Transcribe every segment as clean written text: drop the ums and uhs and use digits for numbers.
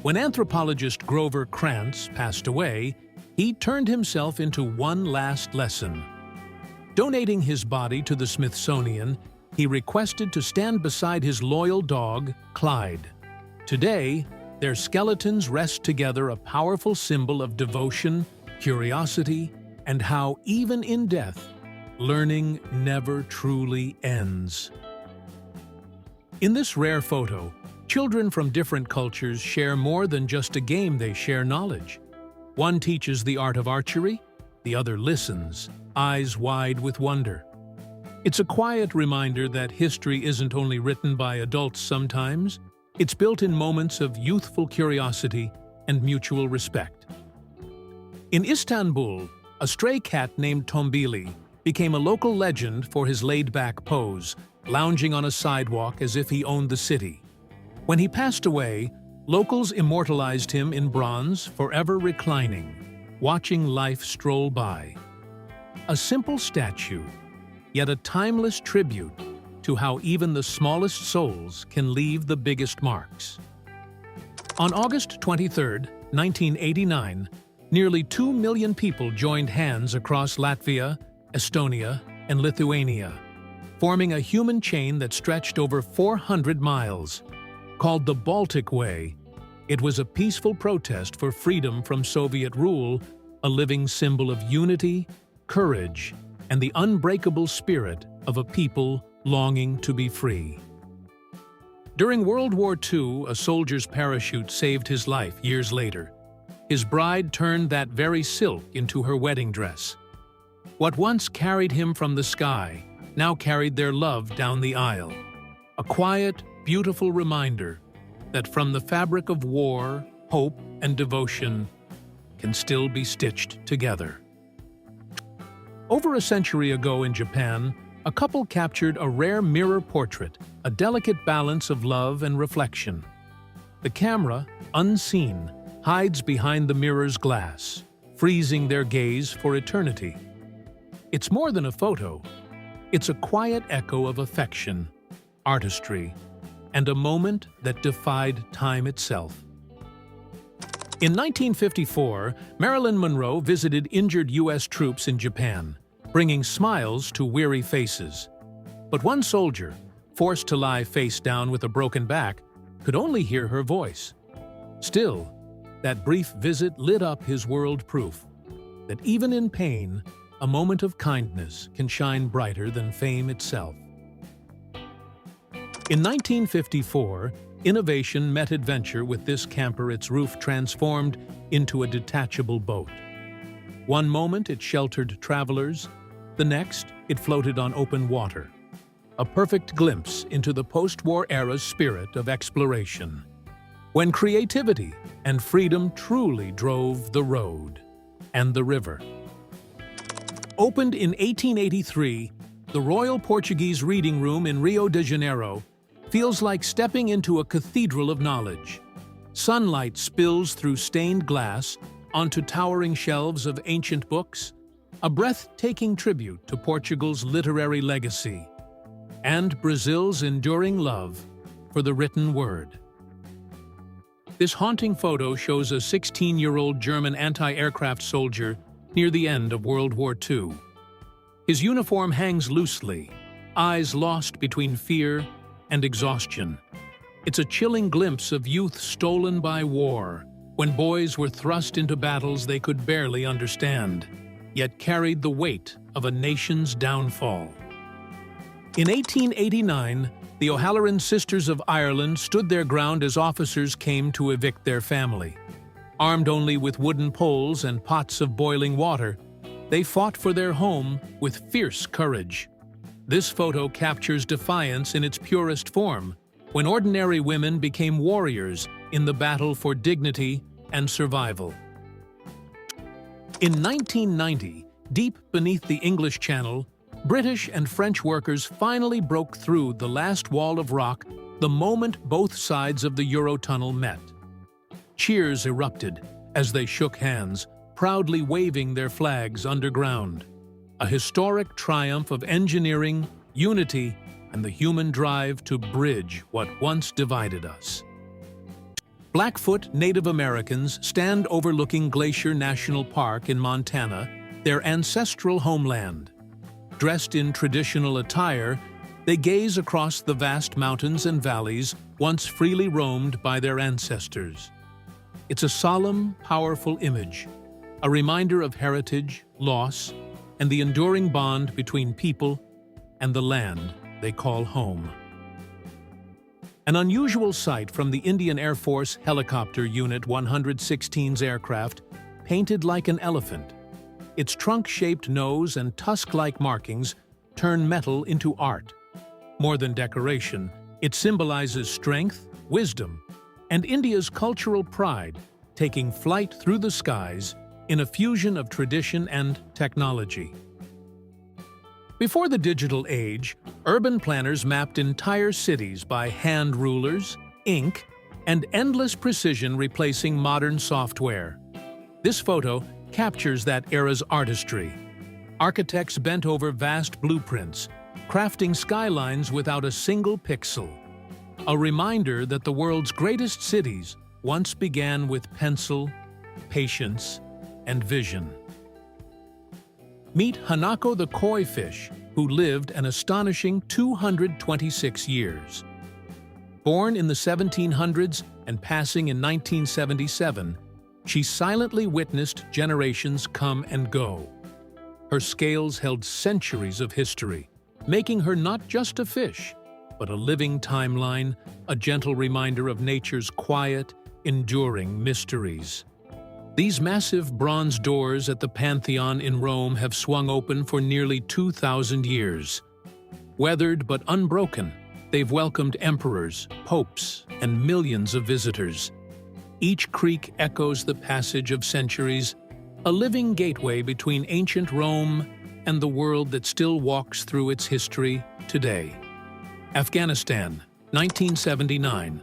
When anthropologist Grover Krantz passed away, he turned himself into one last lesson. Donating his body to the Smithsonian, he requested to stand beside his loyal dog, Clyde. Today, their skeletons rest together, a powerful symbol of devotion, curiosity, and how, even in death, learning never truly ends. In this rare photo, children from different cultures share more than just a game. They share knowledge. One teaches the art of archery, the other listens, eyes wide with wonder. It's a quiet reminder that history isn't only written by adults sometimes, it's built in moments of youthful curiosity and mutual respect. In Istanbul, a stray cat named Tombili became a local legend for his laid-back pose, lounging on a sidewalk as if he owned the city. When he passed away, locals immortalized him in bronze, forever reclining, watching life stroll by. A simple statue, yet a timeless tribute to how even the smallest souls can leave the biggest marks. On August 23, 1989, nearly 2 million people joined hands across Latvia, Estonia, and Lithuania, forming a human chain that stretched over 400 miles. Called the Baltic Way, it was a peaceful protest for freedom from Soviet rule, a living symbol of unity, courage, and the unbreakable spirit of a people longing to be free. During World War II, a soldier's parachute saved his life years later. His bride turned that very silk into her wedding dress. What once carried him from the sky now carried their love down the aisle. A quiet, beautiful reminder that from the fabric of war, hope, and devotion can still be stitched together. Over a century ago in Japan, a couple captured a rare mirror portrait, a delicate balance of love and reflection. The camera, unseen, hides behind the mirror's glass, freezing their gaze for eternity. It's more than a photo. It's a quiet echo of affection, artistry, and a moment that defied time itself. In 1954, Marilyn Monroe visited injured U.S. troops in Japan, bringing smiles to weary faces. But one soldier, forced to lie face down with a broken back, could only hear her voice. Still, that brief visit lit up his world, proof that even in pain, a moment of kindness can shine brighter than fame itself. In 1954, innovation met adventure with this camper, its roof transformed into a detachable boat. One moment it sheltered travelers, the next it floated on open water. A perfect glimpse into the post-war era's spirit of exploration, when creativity and freedom truly drove the road and the river. Opened in 1883, the Royal Portuguese Reading Room in Rio de Janeiro feels like stepping into a cathedral of knowledge. Sunlight spills through stained glass onto towering shelves of ancient books, a breathtaking tribute to Portugal's literary legacy and Brazil's enduring love for the written word. This haunting photo shows a 16-year-old German anti-aircraft soldier near the end of World War II. His uniform hangs loosely, eyes lost between fear and exhaustion. It's a chilling glimpse of youth stolen by war, when boys were thrust into battles they could barely understand, yet carried the weight of a nation's downfall. In 1889, the O'Halloran Sisters of Ireland stood their ground as officers came to evict their family. Armed only with wooden poles and pots of boiling water, they fought for their home with fierce courage. This photo captures defiance in its purest form, when ordinary women became warriors in the battle for dignity and survival. In 1990, deep beneath the English Channel, British and French workers finally broke through the last wall of rock the moment both sides of the Eurotunnel met. Cheers erupted as they shook hands, proudly waving their flags underground. A historic triumph of engineering, unity, and the human drive to bridge what once divided us. Blackfoot Native Americans stand overlooking Glacier National Park in Montana, their ancestral homeland. Dressed in traditional attire, they gaze across the vast mountains and valleys once freely roamed by their ancestors. It's a solemn, powerful image, a reminder of heritage, loss, and the enduring bond between people and the land they call home. An unusual sight from the Indian Air Force Helicopter Unit 116's aircraft, painted like an elephant. Its trunk-shaped nose and tusk-like markings turn metal into art. More than decoration, it symbolizes strength, wisdom, and India's cultural pride, taking flight through the skies in a fusion of tradition and technology. Before the digital age, urban planners mapped entire cities by hand rulers, ink, and endless precision replacing modern software. This photo captures that era's artistry. Architects bent over vast blueprints, crafting skylines without a single pixel. A reminder that the world's greatest cities once began with pencil, patience, and vision. Meet Hanako the koi fish, who lived an astonishing 226 years. Born in the 1700s and passing in 1977, she silently witnessed generations come and go. Her scales held centuries of history, making her not just a fish, but a living timeline, a gentle reminder of nature's quiet, enduring mysteries. These massive bronze doors at the Pantheon in Rome have swung open for nearly 2,000 years. Weathered but unbroken, they've welcomed emperors, popes, and millions of visitors. Each creak echoes the passage of centuries, a living gateway between ancient Rome and the world that still walks through its history today. Afghanistan, 1979.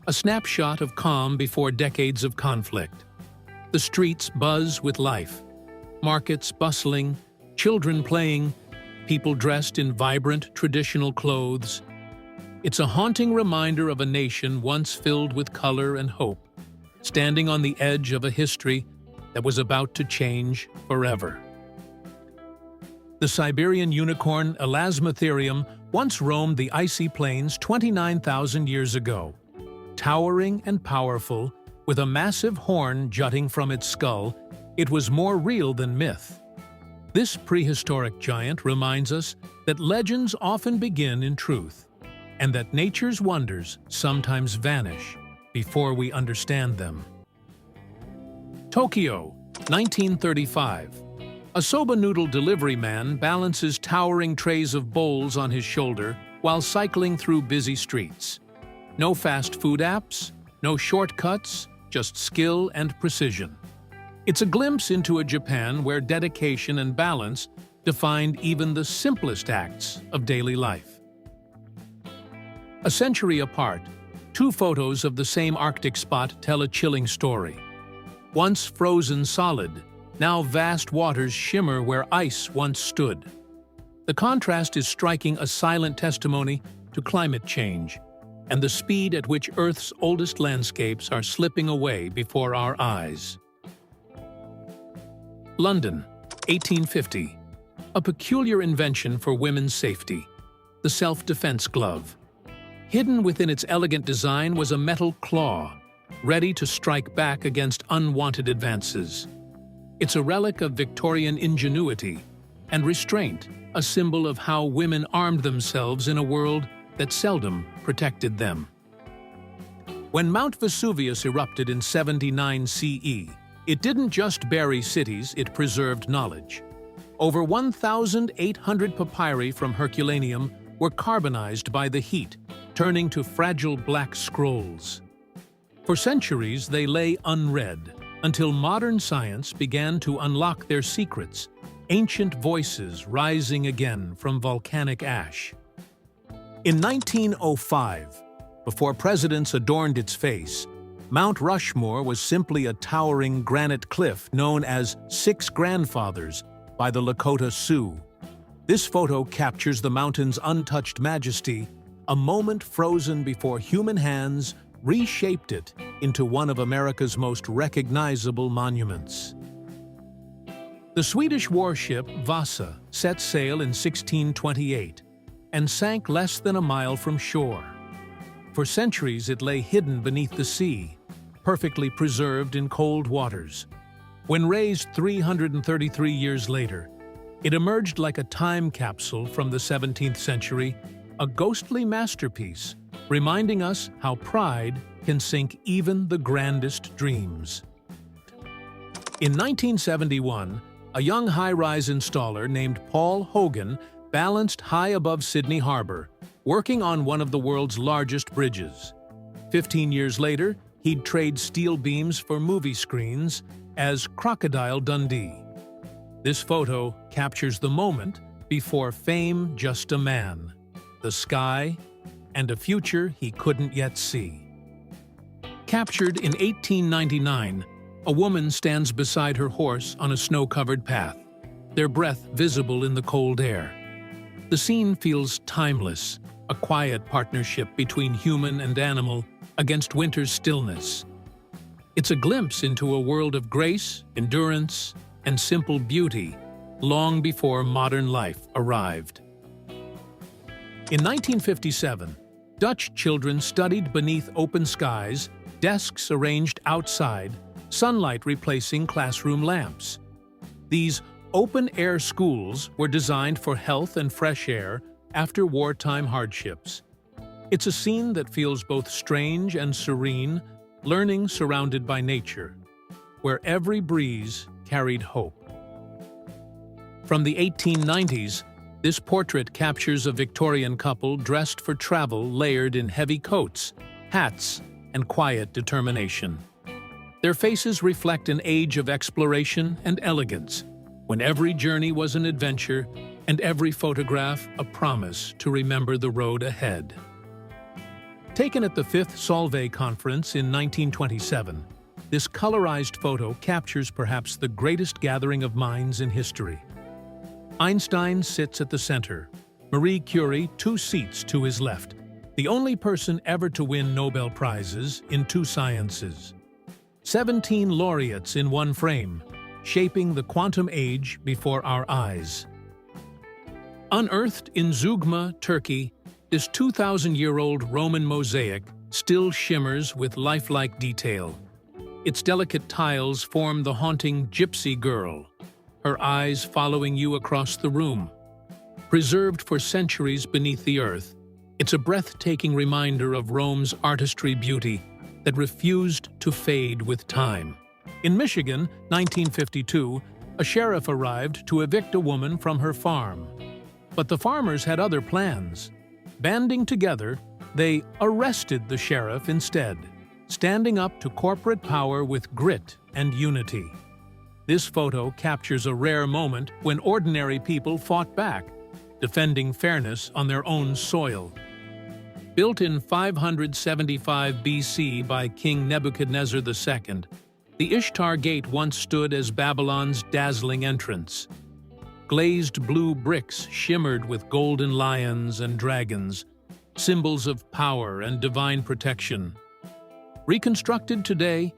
A snapshot of calm before decades of conflict. The streets buzz with life. Markets bustling, children playing, people dressed in vibrant traditional clothes. It's a haunting reminder of a nation once filled with color and hope, standing on the edge of a history that was about to change forever. The Siberian unicorn Elasmotherium once roamed the icy plains 29,000 years ago. Towering and powerful, with a massive horn jutting from its skull, it was more real than myth. This prehistoric giant reminds us that legends often begin in truth, and that nature's wonders sometimes vanish before we understand them. Tokyo, 1935. A soba noodle delivery man balances towering trays of bowls on his shoulder while cycling through busy streets. No fast food apps, no shortcuts, just skill and precision. It's a glimpse into a Japan where dedication and balance defined even the simplest acts of daily life. A century apart, two photos of the same Arctic spot tell a chilling story. Once frozen solid, now vast waters shimmer where ice once stood. The contrast is striking, a silent testimony to climate change and the speed at which Earth's oldest landscapes are slipping away before our eyes. London, 1850. A peculiar invention for women's safety, the self-defense glove. Hidden within its elegant design was a metal claw, ready to strike back against unwanted advances. It's a relic of Victorian ingenuity and restraint, a symbol of how women armed themselves in a world that seldom protected them. When Mount Vesuvius erupted in 79 CE, it didn't just bury cities, it preserved knowledge. Over 1,800 papyri from Herculaneum were carbonized by the heat, turning to fragile black scrolls. For centuries, they lay unread, until modern science began to unlock their secrets, ancient voices rising again from volcanic ash. In 1905, before presidents adorned its face, Mount Rushmore was simply a towering granite cliff known as Six Grandfathers by the Lakota Sioux. This photo captures the mountain's untouched majesty, a moment frozen before human hands reshaped it into one of America's most recognizable monuments. The Swedish warship Vasa set sail in 1628 and sank less than a mile from shore. For centuries it lay hidden beneath the sea, perfectly preserved in cold waters. When raised 333 years later, it emerged like a time capsule from the 17th century, a ghostly masterpiece, reminding us how pride can sink even the grandest dreams. In 1971, a young high-rise installer named Paul Hogan balanced high above Sydney Harbor, working on one of the world's largest bridges. 15 years later, he'd trade steel beams for movie screens as Crocodile Dundee. This photo captures the moment before fame just a man, the sky, and a future he couldn't yet see. Captured in 1899, a woman stands beside her horse on a snow-covered path, their breath visible in the cold air. The scene feels timeless, a quiet partnership between human and animal against winter's stillness. It's a glimpse into a world of grace, endurance, and simple beauty, long before modern life arrived. In 1957, Dutch children studied beneath open skies, desks arranged outside, sunlight replacing classroom lamps. These open-air schools were designed for health and fresh air after wartime hardships. It's a scene that feels both strange and serene, learning surrounded by nature, where every breeze carried hope. From the 1890s, this portrait captures a Victorian couple dressed for travel, layered in heavy coats, hats, and quiet determination. Their faces reflect an age of exploration and elegance, when every journey was an adventure and every photograph a promise to remember the road ahead. Taken at the 5th Solvay Conference in 1927, this colorized photo captures perhaps the greatest gathering of minds in history. Einstein sits at the center, Marie Curie 2 seats to his left, the only person ever to win Nobel Prizes in 2 sciences. 17 laureates in one frame, shaping the quantum age before our eyes. Unearthed in Zugma, Turkey, this 2,000-year-old Roman mosaic still shimmers with lifelike detail. Its delicate tiles form the haunting gypsy girl, her eyes following you across the room. Preserved for centuries beneath the earth, it's a breathtaking reminder of Rome's artistry beauty that refused to fade with time. In Michigan, 1952, a sheriff arrived to evict a woman from her farm. But the farmers had other plans. Banding together, they arrested the sheriff instead, standing up to corporate power with grit and unity. This photo captures a rare moment when ordinary people fought back, defending fairness on their own soil. Built in 575 BC by King Nebuchadnezzar II, the Ishtar Gate once stood as Babylon's dazzling entrance. Glazed blue bricks shimmered with golden lions and dragons, symbols of power and divine protection. Reconstructed today,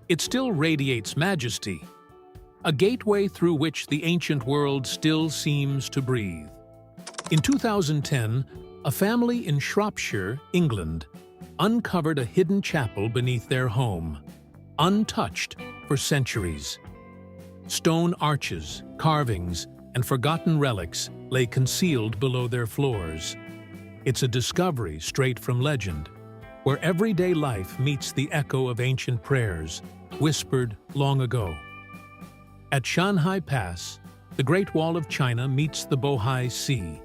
it still radiates majesty, a gateway through which the ancient world still seems to breathe. In 2010, a family in Shropshire, England, uncovered a hidden chapel beneath their home, untouched for centuries. Stone arches, carvings, and forgotten relics lay concealed below their floors. It's a discovery straight from legend, where everyday life meets the echo of ancient prayers, whispered long ago. At Shanghai Pass, the Great Wall of China meets the Bohai Sea,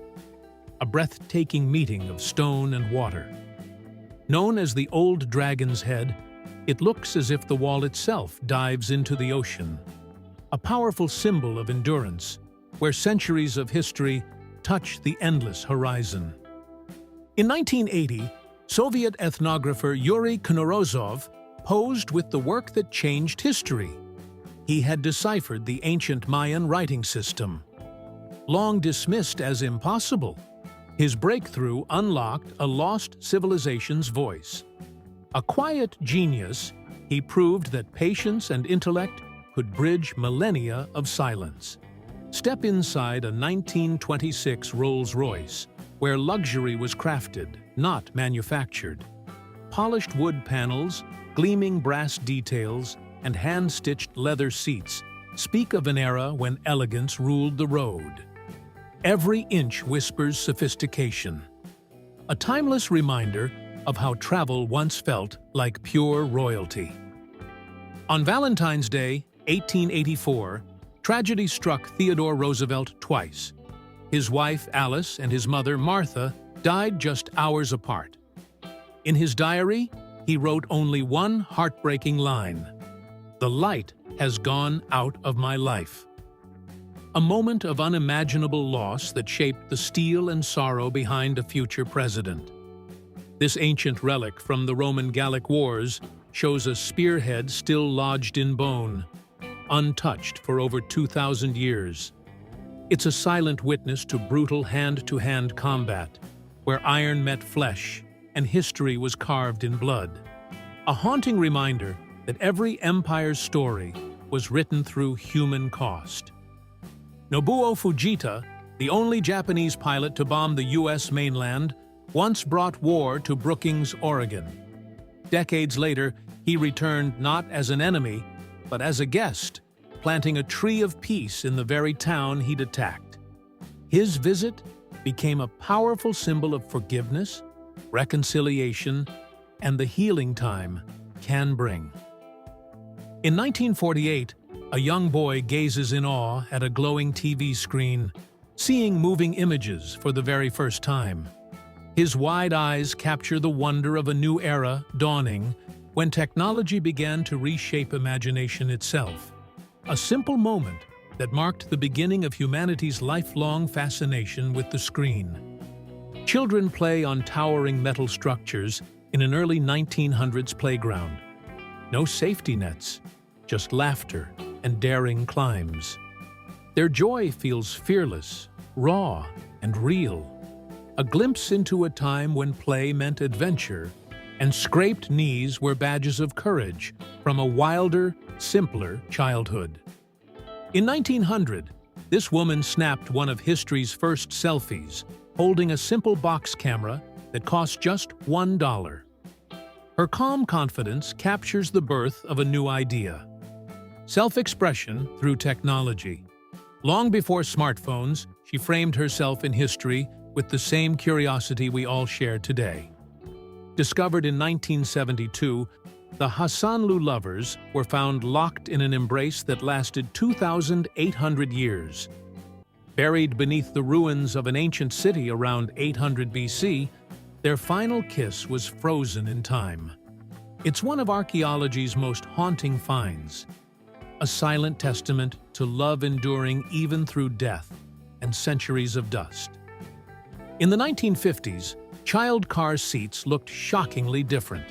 a breathtaking meeting of stone and water. Known as the Old Dragon's Head, it looks as if the wall itself dives into the ocean, a powerful symbol of endurance, where centuries of history touch the endless horizon. In 1980, Soviet ethnographer Yuri Knorozov posed with the work that changed history. He had deciphered the ancient Mayan writing system. Long dismissed as impossible, his breakthrough unlocked a lost civilization's voice. A quiet genius, he proved that patience and intellect could bridge millennia of silence. Step inside a 1926 Rolls-Royce, where luxury was crafted, not manufactured. Polished wood panels, gleaming brass details, and hand-stitched leather seats speak of an era when elegance ruled the road. Every inch whispers sophistication. A timeless reminder of how travel once felt like pure royalty. On Valentine's Day, 1884, tragedy struck Theodore Roosevelt twice. His wife, Alice, and his mother, Martha, died just hours apart. In his diary, he wrote only one heartbreaking line: "The light has gone out of my life." A moment of unimaginable loss that shaped the steel and sorrow behind a future president. This ancient relic from the Roman Gallic Wars shows a spearhead still lodged in bone, untouched for over 2,000 years. It's a silent witness to brutal hand-to-hand combat, where iron met flesh and history was carved in blood. A haunting reminder that every empire's story was written through human cost. Nobuo Fujita, the only Japanese pilot to bomb the U.S. mainland, once brought war to Brookings, Oregon. Decades later, he returned not as an enemy, but as a guest, planting a tree of peace in the very town he'd attacked. His visit became a powerful symbol of forgiveness, reconciliation, and the healing time can bring. In 1948, a young boy gazes in awe at a glowing TV screen, seeing moving images for the very first time. His wide eyes capture the wonder of a new era dawning when technology began to reshape imagination itself. A simple moment that marked the beginning of humanity's lifelong fascination with the screen. Children play on towering metal structures in an early 1900s playground. No safety nets, just laughter and daring climbs. Their joy feels fearless, raw, and real. A glimpse into a time when play meant adventure, and scraped knees were badges of courage from a wilder, simpler childhood. In 1900, this woman snapped one of history's first selfies, holding a simple box camera that cost just $1. Her calm confidence captures the birth of a new idea: self-expression through technology. Long before smartphones, she framed herself in history with the same curiosity we all share today. Discovered in 1972, the Hassanlu lovers were found locked in an embrace that lasted 2,800 years. Buried beneath the ruins of an ancient city around 800 BC, their final kiss was frozen in time. It's one of archaeology's most haunting finds, a silent testament to love enduring even through death and centuries of dust. In the 1950s, child car seats looked shockingly different.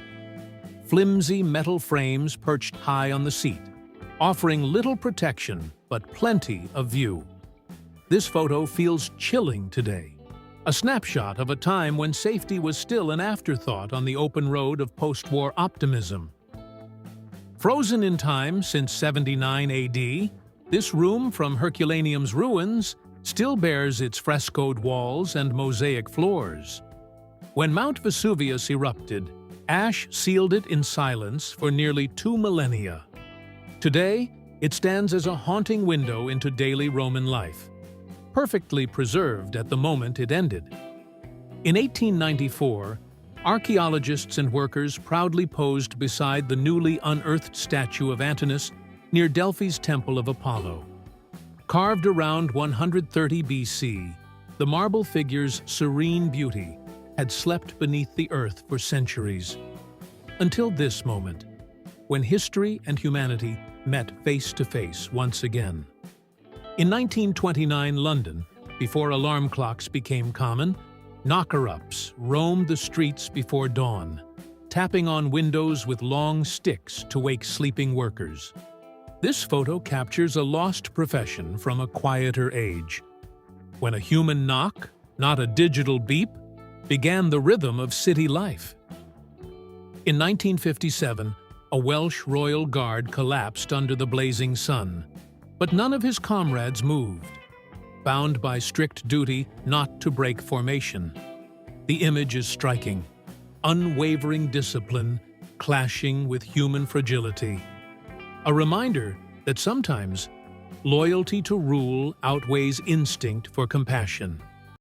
Flimsy metal frames perched high on the seat, offering little protection but plenty of view. This photo feels chilling today, a snapshot of a time when safety was still an afterthought on the open road of post-war optimism. Frozen in time since 79 AD, this room from Herculaneum's ruins still bears its frescoed walls and mosaic floors. When Mount Vesuvius erupted, ash sealed it in silence for nearly 2 millennia. Today, it stands as a haunting window into daily Roman life, perfectly preserved at the moment it ended. In 1894, archaeologists and workers proudly posed beside the newly unearthed statue of Antinous near Delphi's Temple of Apollo. Carved around 130 BC, the marble figure's serene beauty had slept beneath the earth for centuries. Until this moment, when history and humanity met face to face once again. In 1929 London, before alarm clocks became common, knocker-ups roamed the streets before dawn, tapping on windows with long sticks to wake sleeping workers. This photo captures a lost profession from a quieter age, when a human knock, not a digital beep, began the rhythm of city life. In 1957, a Welsh royal guard collapsed under the blazing sun, but none of his comrades moved, bound by strict duty not to break formation. The image is striking: unwavering discipline clashing with human fragility. A reminder that sometimes loyalty to rule outweighs instinct for compassion.